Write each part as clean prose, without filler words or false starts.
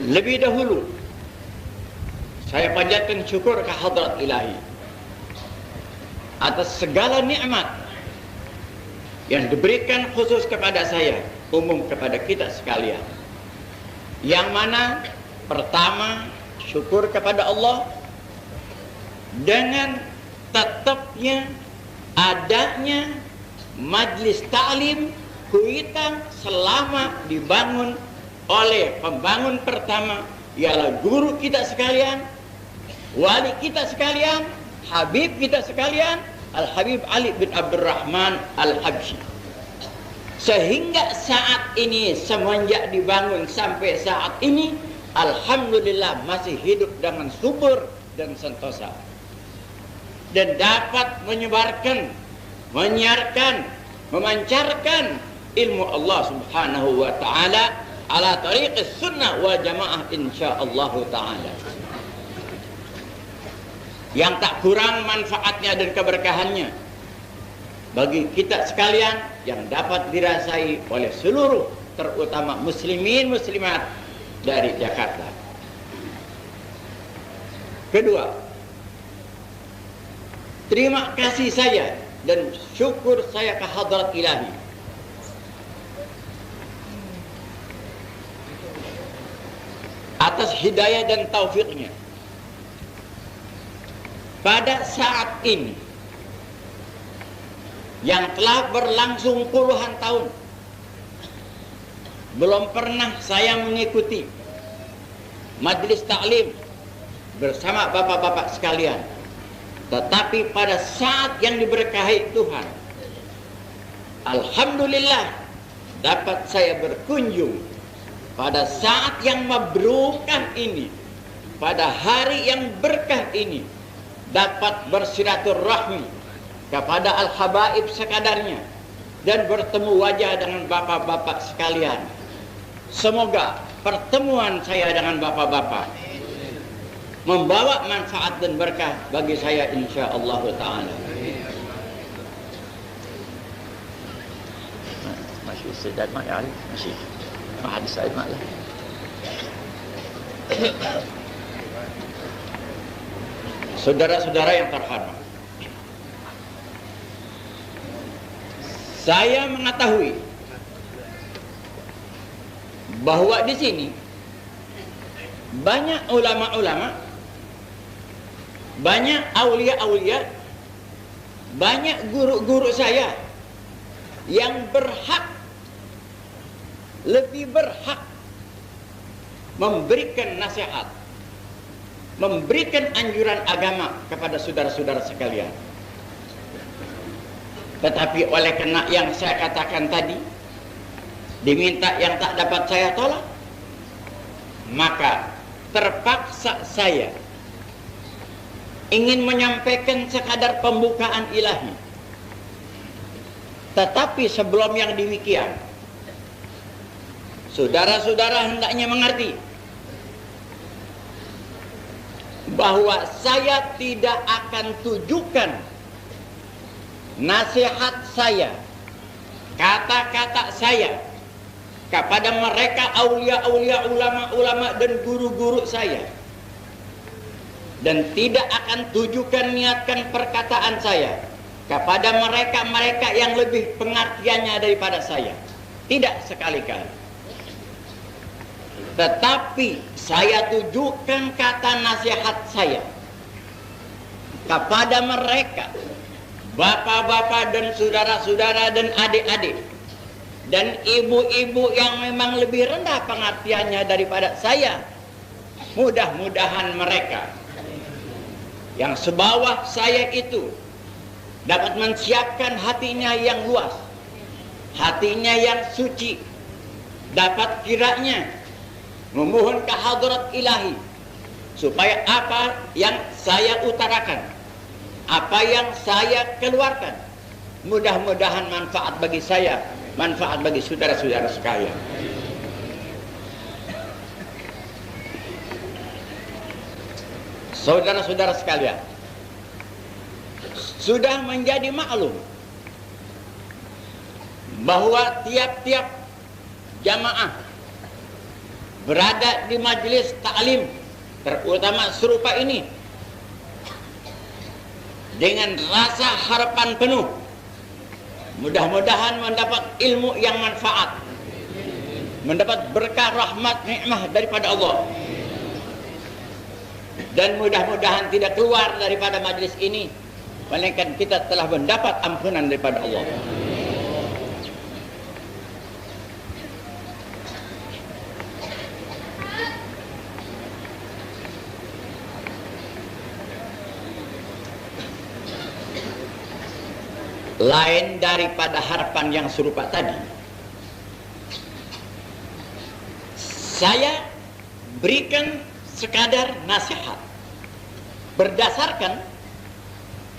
Lebih dahulu saya panjatkan syukur ke hadrat ilahi atas segala nikmat yang diberikan khusus kepada saya, umum kepada kita sekalian. Yang mana pertama, syukur kepada Allah dengan tetapnya adanya majlis ta'lim Kuitang selama dibangun oleh pembangun pertama, ialah guru kita sekalian, wali kita sekalian, Habib kita sekalian, Al-Habib Ali bin Abdurrahman Al-Habsyi. Sehingga saat ini, semenjak dibangun sampai saat ini, alhamdulillah masih hidup dengan subur dan sentosa, dan dapat menyebarkan, menyiarkan, memancarkan ilmu Allah subhanahu wa ta'ala ala tariqis sunnah wal jamaah insyaallah ta'ala. Yang tak kurang manfaatnya dan keberkahannya bagi kita sekalian yang dapat dirasai oleh seluruh, terutama muslimin muslimat dari Jakarta. Kedua, terima kasih saya dan syukur saya ke hadrat ilahi atas hidayah dan taufiknya. Pada saat ini yang telah berlangsung puluhan tahun, belum pernah saya mengikuti majlis taklim bersama bapak-bapak sekalian. Tetapi pada saat yang diberkahi Tuhan, alhamdulillah dapat saya berkunjung pada saat yang mabrukah ini, pada hari yang berkah ini, dapat bersilaturahmi kepada al-habaib sekadarnya dan bertemu wajah dengan bapak-bapak sekalian. Semoga pertemuan saya dengan bapak-bapak membawa manfaat dan berkah bagi saya insyaallah ta'ala. Masih sedar mak ya, masih hadis saya mak lah. Saudara-saudara yang terhormat, saya mengetahui bahwa di sini banyak ulama-ulama, banyak aulia-aulia, banyak guru-guru saya yang berhak, lebih berhak memberikan nasihat, memberikan anjuran agama kepada saudara-saudara sekalian. Tetapi oleh karena yang saya katakan tadi, diminta yang tak dapat saya tolak, maka terpaksa saya ingin menyampaikan sekadar pembukaan ilahi. Tetapi sebelum yang demikian, saudara-saudara hendaknya mengerti bahwa saya tidak akan tujukan nasihat saya, kata-kata saya kepada mereka aulia-aulia, ulama-ulama dan guru-guru saya, dan tidak akan tujukan niatkan perkataan saya kepada mereka-mereka yang lebih pengertiannya daripada saya. Tidak sekali-kali. Tetapi saya tujukan kata nasihat saya kepada mereka, bapak-bapak dan saudara-saudara dan adik-adik dan ibu-ibu yang memang lebih rendah pengertiannya daripada saya. Mudah-mudahan mereka yang sebawah saya itu dapat mensiapkan hatinya yang luas, hatinya yang suci, dapat kiranya memohon ke hadrat ilahi supaya apa yang saya utarakan, apa yang saya keluarkan, mudah-mudahan manfaat bagi saya, manfaat bagi saudara-saudara sekalian. Saudara-saudara sekalian, sudah menjadi maklum bahwa tiap-tiap jamaah berada di majelis ta'lim terutama serupa ini dengan rasa harapan penuh, mudah-mudahan mendapat ilmu yang manfaat, mendapat berkah rahmat nikmah daripada Allah, dan mudah-mudahan tidak keluar daripada majlis ini melainkan kita telah mendapat ampunan daripada Allah. Lain daripada harapan yang serupa tadi, saya berikan sekadar nasihat berdasarkan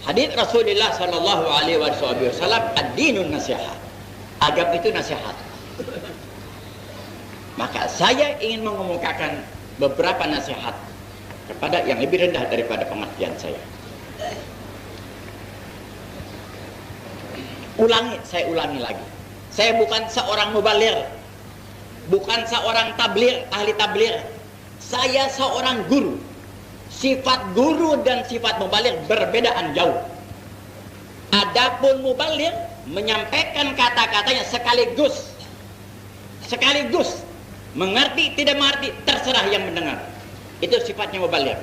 hadis Rasulullah sallallahu alaihi wasallam, ad-dinun nasihat, agama itu nasihat. Maka saya ingin mengemukakan beberapa nasihat kepada yang lebih rendah daripada pengertian saya. Saya ulangi lagi. Saya bukan seorang mubaligh, bukan seorang tabligh, ahli tabligh. Saya seorang guru. Sifat guru dan sifat mubaligh berbedaan jauh. Adapun mubaligh menyampaikan kata-katanya sekaligus, mengerti tidak mengerti terserah yang mendengar. Itu sifatnya mubaligh.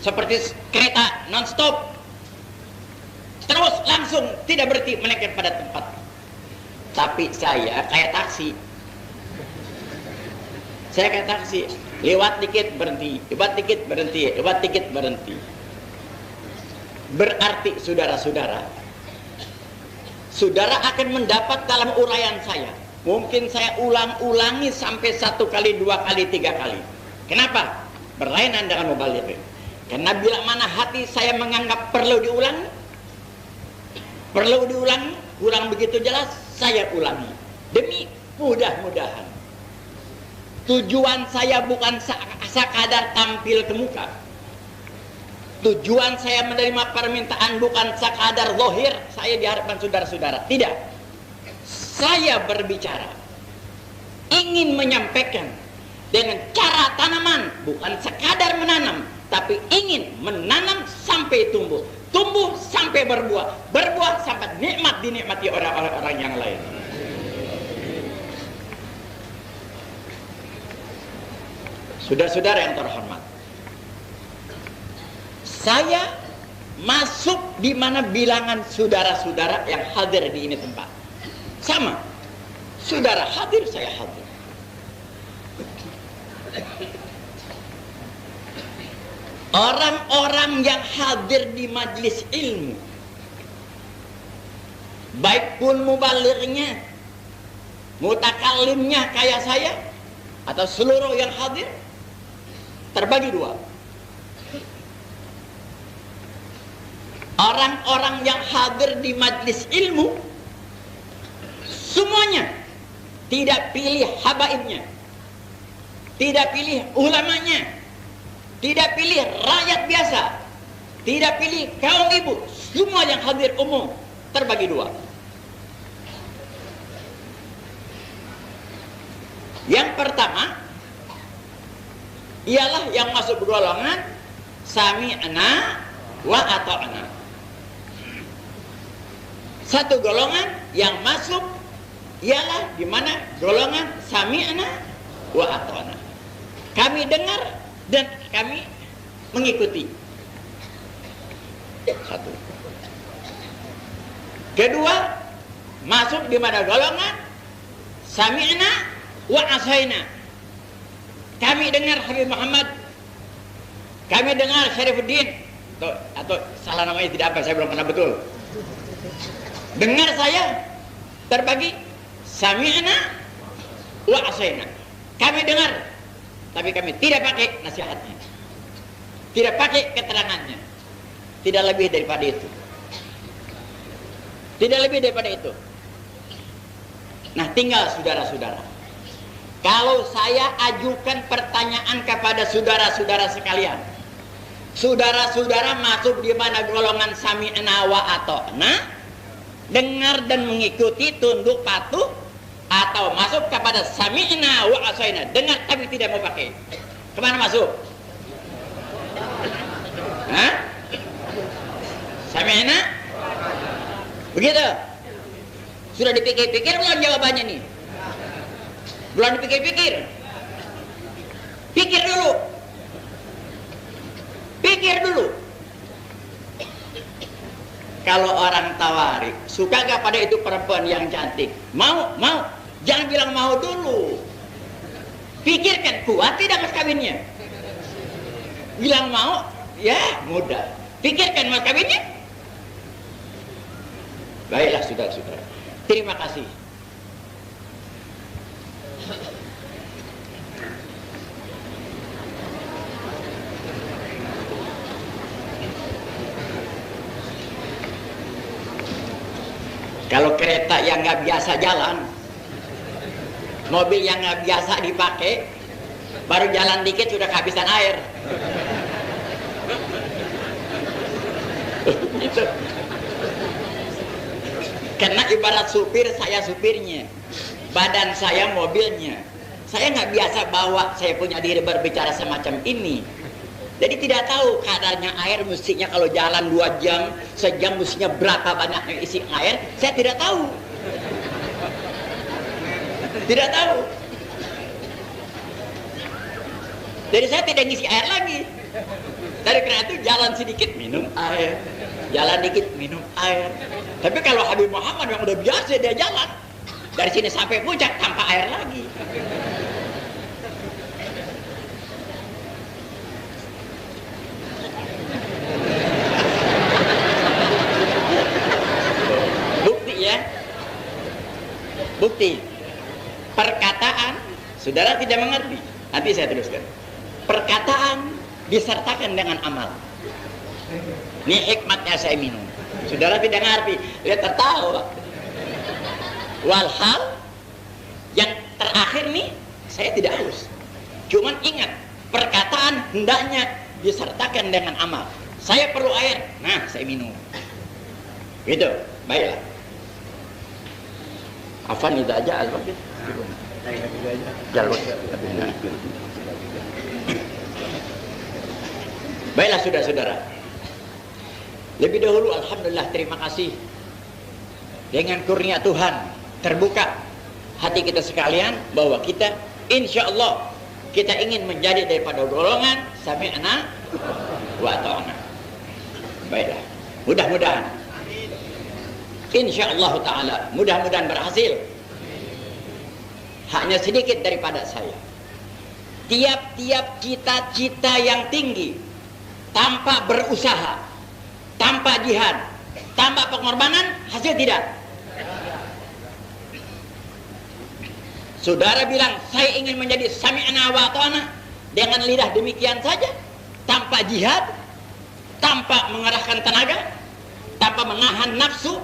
Seperti kereta non-stop, terus langsung tidak berhenti menaikkan pada tempat. Tapi saya kayak taksi. Saya kayak taksi, lewat dikit berhenti, lewat dikit berhenti, lewat dikit berhenti. Berarti saudara-saudara, saudara akan mendapat dalam uraian saya. Mungkin saya ulang-ulangi sampai 1 kali, 2 kali, 3 kali. Kenapa? Berlainan dengan mubaligh. Karena bila mana hati saya menganggap perlu diulangi, kurang begitu jelas, saya ulangi. Demi mudah-mudahan tujuan saya bukan sekadar tampil ke muka. Tujuan saya menerima permintaan bukan sekadar zahir saya di hadapan saudara-saudara. Tidak. Saya berbicara, ingin menyampaikan dengan cara tanaman, bukan sekadar menanam, tapi ingin menanam sampai tumbuh, tumbuh sampai berbuah, berbuah sampai nikmat dinikmati orang-orang yang lain. Saudara-saudara yang terhormat, saya masuk di mana bilangan saudara-saudara yang hadir di ini tempat. Sama, saudara hadir, saya hadir. Orang-orang yang hadir di majelis ilmu, baik pun mubalighnya, mutakallimnya kayak saya, atau seluruh yang hadir, terbagi dua. Orang-orang yang hadir di majelis ilmu, semuanya tidak pilih habaibnya, tidak pilih ulamanya, tidak pilih rakyat biasa, tidak pilih kaum ibu. Semua yang hadir umum terbagi dua. Yang pertama ialah yang masuk golongan sami'na wa ata'na. Satu golongan yang masuk ialah di mana golongan sami'na wa ata'na. Kami dengar dan kami mengikuti. Satu. Kedua, masuk di mana golongan sami'na wa asaina. Kami dengar Habib Muhammad, kami dengar Syarifuddin, atau salah namanya tidak apa, saya belum pernah betul. Dengar saya terbagi sami'na wa asaina. Kami dengar, tapi kami tidak pakai nasihatnya, tidak pakai keterangannya. Tidak lebih daripada itu. Tidak lebih daripada itu. Nah, tinggal saudara-saudara, kalau saya ajukan pertanyaan kepada saudara-saudara sekalian, saudara-saudara masuk di mana golongan sami'na wa ata'na, dengar dan mengikuti, tunduk patuh, atau masuk kepada sami'na wa asaina, dengar tapi tidak mau pakai. Kemana masuk? Hah? Sami'na? Begitu? Sudah dipikir-pikir belum jawabannya nih? Belum dipikir-pikir? Pikir dulu. Pikir dulu. Kalau orang tawari, suka gak pada itu perempuan yang cantik? Mau, mau. Jangan bilang mau dulu. Pikirkan, kuat tidak mas kawinnya? Bilang mau, ya mudah. Pikirkan mas kawinnya. Baiklah saudara-saudara. Terima kasih. Kalau kereta yang nggak biasa jalan, mobil yang nggak biasa dipakai, baru jalan dikit sudah kehabisan air. Gitu. Karena ibarat supir, saya supirnya, badan saya mobilnya. Saya nggak biasa bawa, saya punya diri berbicara semacam ini. Jadi tidak tahu kadarnya air, mestinya kalau jalan 2 jam, sejam mestinya berapa banyaknya isi air, saya tidak tahu. Tidak tahu. Jadi saya tidak ngisi air lagi. Dari karena itu jalan sedikit minum air, jalan dikit minum air. Tapi kalau Habib Muhammad yang udah biasa dia jalan dari sini sampai puncak tanpa air lagi. Bukti perkataan saudara tidak mengerti. Nanti saya teruskan. Perkataan disertakan dengan amal. Ini hikmatnya saya minum. Saudara tidak mengerti, dia tertawa. Walhal yang terakhir nih saya tidak haus. Cuman ingat, perkataan hendaknya disertakan dengan amal. Saya perlu air, nah saya minum. Gitu, baiklah. Afan itu aja al-Fakir. Baiklah saudara-saudara. Lebih dahulu alhamdulillah terima kasih. Dengan kurnia Tuhan terbuka hati kita sekalian bahwa kita insya Allah kita ingin menjadi daripada golongan sami'na wa ata'na. Baiklah. Mudah-mudahan InsyaAllah ta'ala mudah-mudahan berhasil. Hanya sedikit daripada saya. Tiap-tiap cita-cita yang tinggi tanpa berusaha, tanpa jihad, tanpa pengorbanan, hasil tidak. Saudara bilang saya ingin menjadi sami'na wa ata'na dengan lidah demikian saja, tanpa jihad, tanpa mengerahkan tenaga, tanpa menahan nafsu,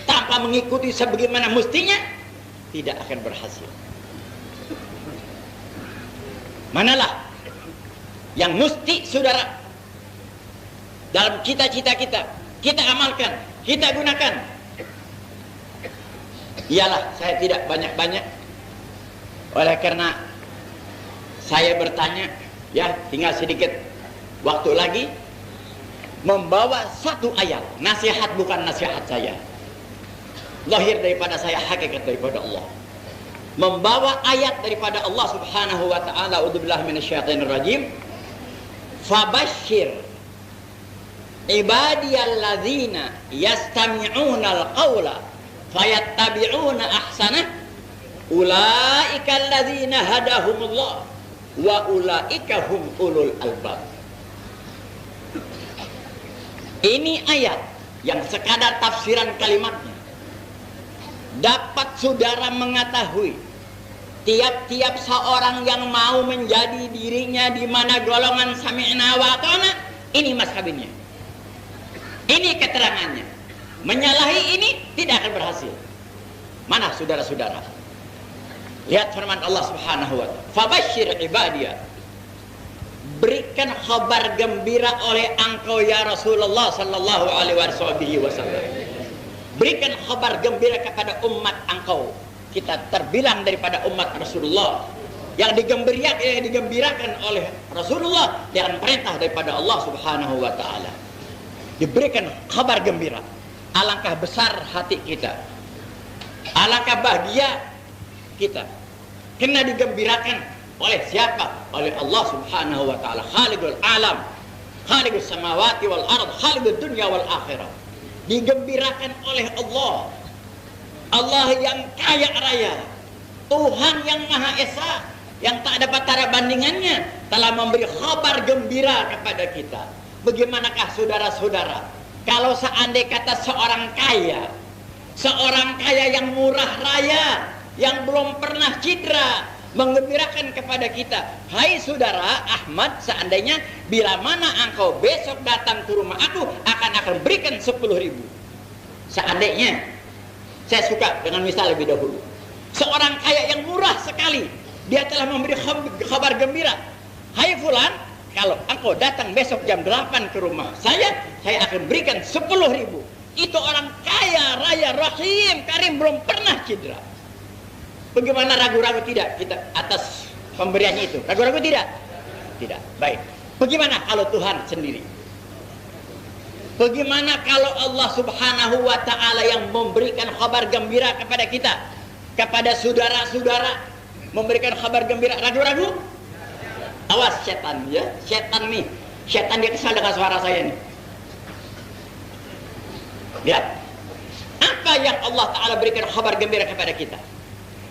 tanpa mengikuti sebagaimana mestinya, tidak akan berhasil. Manalah yang mesti saudara dalam cita-cita kita amalkan, kita gunakan. Iyalah saya tidak banyak-banyak, oleh karena saya bertanya, ya tinggal sedikit waktu lagi, membawa satu ayat, nasihat bukan nasihat saya, lahir daripada saya, hakikat daripada Allah. Membawa ayat daripada Allah Subhanahu wa taala, a'udzubillahi minasyaitonir rajim. Fabashshir ibadiyalladzina yastami'unal qawla fayattabi'una ahsanah ulaika alladzina hadahumullah wa ulaika hum ulul albab. Ini ayat yang sekadar tafsiran kalimatnya dapat saudara mengetahui tiap-tiap seorang yang mau menjadi dirinya di mana golongan sami'na wa ata'na, ini mas kawinnya, ini keterangannya. Menyalahi ini tidak akan berhasil. Mana saudara-saudara? Lihat firman Allah Subhanahu wa ta'ala, fabashshir ibadiyah, berikan kabar gembira oleh engkau ya Rasulullah sallallahu alaihi wasallam. Berikan kabar gembira kepada umat engkau. kita terbilang daripada umat Rasulullah yang digembirakan oleh Rasulullah dengan perintah daripada Allah Subhanahu wa taala. Diberikan kabar gembira. Alangkah besar hati kita. Alangkah bahagia kita. Kena digembirakan oleh siapa? Oleh Allah Subhanahu wa taala, Khaliqul alam, Khaliqus samawati wal ard, Khaliqud dunya wal akhirah. Digembirakan oleh Allah. Allah yang kaya raya, Tuhan yang Maha Esa, yang tak dapat tara bandingannya, telah memberi kabar gembira kepada kita. Bagaimanakah saudara-saudara kalau seandainya kata seorang kaya yang murah raya, yang belum pernah cedera, menggembirakan kepada kita, hai saudara Ahmad, seandainya bila mana engkau besok datang ke rumah aku, akan berikan 10.000. Seandainya, saya suka dengan misal lebih dahulu, seorang kaya yang murah sekali, dia telah memberi kabar gembira, hai fulan, kalau engkau datang besok jam 8 ke rumah saya akan berikan 10.000. Itu orang kaya raya, rahim, karim, belum pernah cedera. Bagaimana ragu-ragu tidak kita atas pemberiannya itu? Ragu-ragu tidak? Tidak. Baik. Bagaimana kalau Tuhan sendiri? Bagaimana kalau Allah Subhanahu wa taala yang memberikan kabar gembira kepada kita, kepada saudara-saudara, memberikan kabar gembira, ragu-ragu? Awas setan ya, setan dia kesal dengan suara saya nih. Lihat, apa yang Allah Ta'ala berikan kabar gembira kepada kita?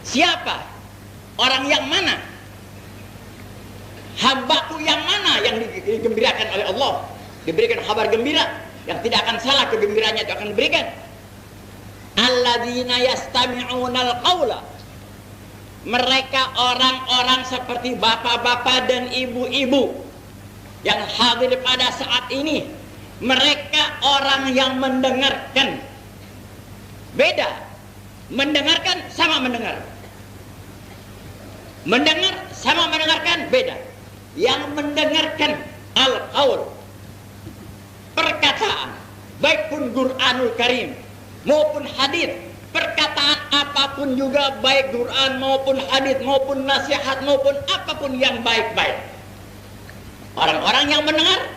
Siapa? Orang yang mana? Hambaku yang mana yang digembirakan oleh Allah? Diberikan kabar gembira yang tidak akan salah, kegembiraannya itu akan diberikan. Alladzina yastami'unal qawla. Mereka orang-orang seperti bapak-bapak dan ibu-ibu yang hadir pada saat ini. Mereka orang yang mendengarkan. Beda. Mendengarkan sama mendengar. Mendengar sama mendengarkan beda. Yang mendengarkan al-qaul, perkataan, baik pun Quranul Karim maupun hadis, perkataan apapun juga, baik Quran maupun hadis maupun nasihat maupun apapun yang baik-baik. Orang-orang yang mendengar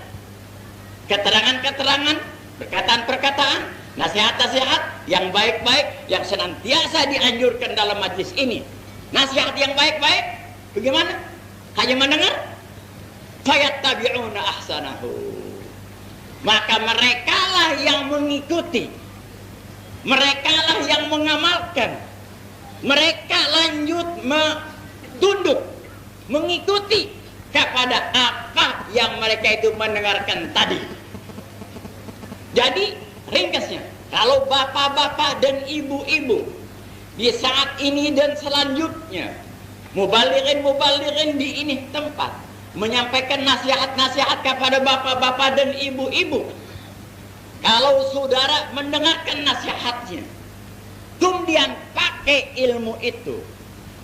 keterangan-keterangan, perkataan-perkataan, nasihat-nasihat yang baik-baik yang senantiasa dianjurkan dalam majlis ini. Nasihat yang baik-baik bagaimana? Hanya mendengar, fayattabi'una ahsanahu. Maka merekalah yang mengikuti, merekalah yang mengamalkan, mereka lanjut tunduk mengikuti kepada apa yang mereka itu mendengarkan tadi. Jadi ringkasnya, kalau bapak-bapak dan ibu-ibu di saat ini dan selanjutnya mubalighin di ini tempat menyampaikan nasihat-nasihat kepada bapak-bapak dan ibu-ibu, kalau saudara mendengarkan nasihatnya, kemudian pakai ilmu itu,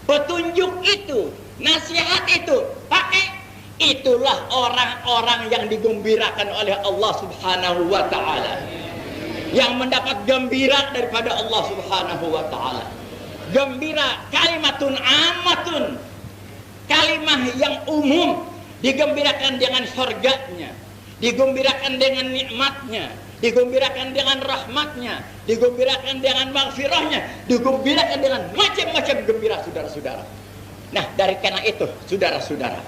petunjuk itu, nasihat itu, pakai, itulah orang-orang yang digembirakan oleh Allah Subhanahu wa taala, yang mendapat gembira daripada Allah Subhanahu wa taala. Gembira kalimatun amatun, kalimah yang umum, digembirakan dengan surganya, digembirakan dengan nikmatnya, digembirakan dengan rahmatnya, digembirakan dengan maghfirahnya, digembirakan dengan macam-macam gembira, saudara-saudara. Nah, dari karena itu, saudara-saudara,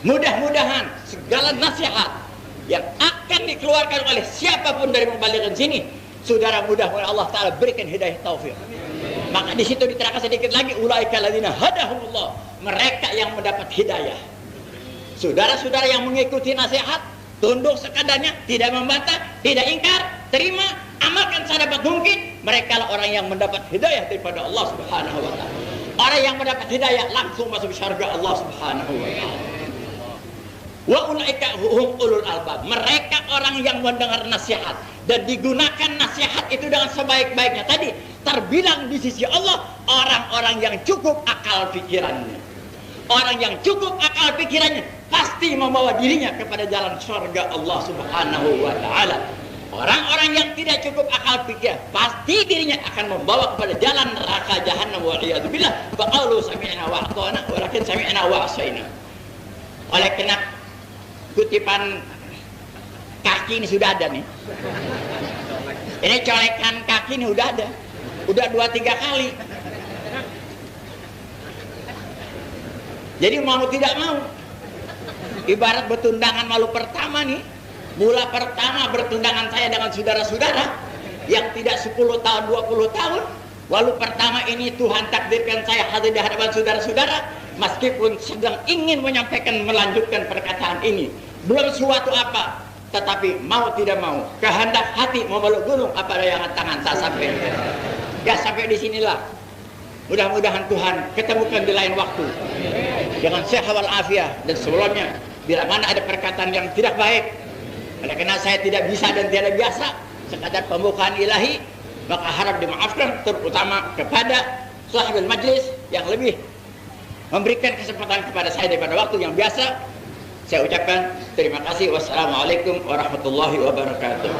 mudah-mudahan segala nasihat yang akan dikeluarkan oleh siapapun dari mubalighin sini, saudara, mudah-mudahan Allah Ta'ala berikan hidayah taufik. Maka di situ diterangkan sedikit lagi, ulaika alladzina hadahumullah, mereka yang mendapat hidayah. Saudara-saudara yang mengikuti nasihat, tunduk sekadarnya, tidak membantah, tidak ingkar, terima, amalkan sedapat mungkin, mereka lah orang yang mendapat hidayah daripada Allah Subhanahu wa taala. Orang yang mendapat hidayah langsung masuk surga Allah Subhanahu wa taala. Wa ulaika hum ulul albab, mereka orang yang mendengar nasihat dan digunakan nasihat itu dengan sebaik-baiknya. Tadi terbilang di sisi Allah orang-orang yang cukup akal pikirannya. Orang yang cukup akal pikirannya pasti membawa dirinya kepada jalan surga Allah Subhanahu wa taala. Orang-orang yang tidak cukup akal pikir pasti dirinya akan membawa kepada jalan neraka jahannam waliyadzubillah. Faqalu sami'na wa ata'na walakin sami'na wa asaina. Oleh karena kutipan kaki ini sudah ada nih. Ini colekan kaki ini udah ada. Udah 2-3 kali. Jadi mau tidak mau. Ibarat bertundangan malu pertama nih. Mula pertama bertundangan saya dengan saudara-saudara yang tidak 10 tahun, 20 tahun. Lalu pertama ini Tuhan takdirkan saya hadir di hadapan saudara-saudara. Meskipun sedang ingin menyampaikan, melanjutkan perkataan ini. Belum suatu apa. Tetapi mau tidak mau. Kehendak hati memeluk gunung apa dayangan tangan saya sampaikan. Ya sampai di sinilah. Mudah-mudahan Tuhan ketemukan di lain waktu. Dengan sehat wal afiat. Dan sebelumnya, bila mana ada perkataan yang tidak baik, oleh karena saya tidak bisa dan tidak biasa sekadar pembukaan ilahi, maka harap dimaafkan, terutama kepada sahibul majlis yang lebih memberikan kesempatan kepada saya daripada waktu yang biasa. Saya ucapkan terima kasih. Wassalamualaikum warahmatullahi wabarakatuh.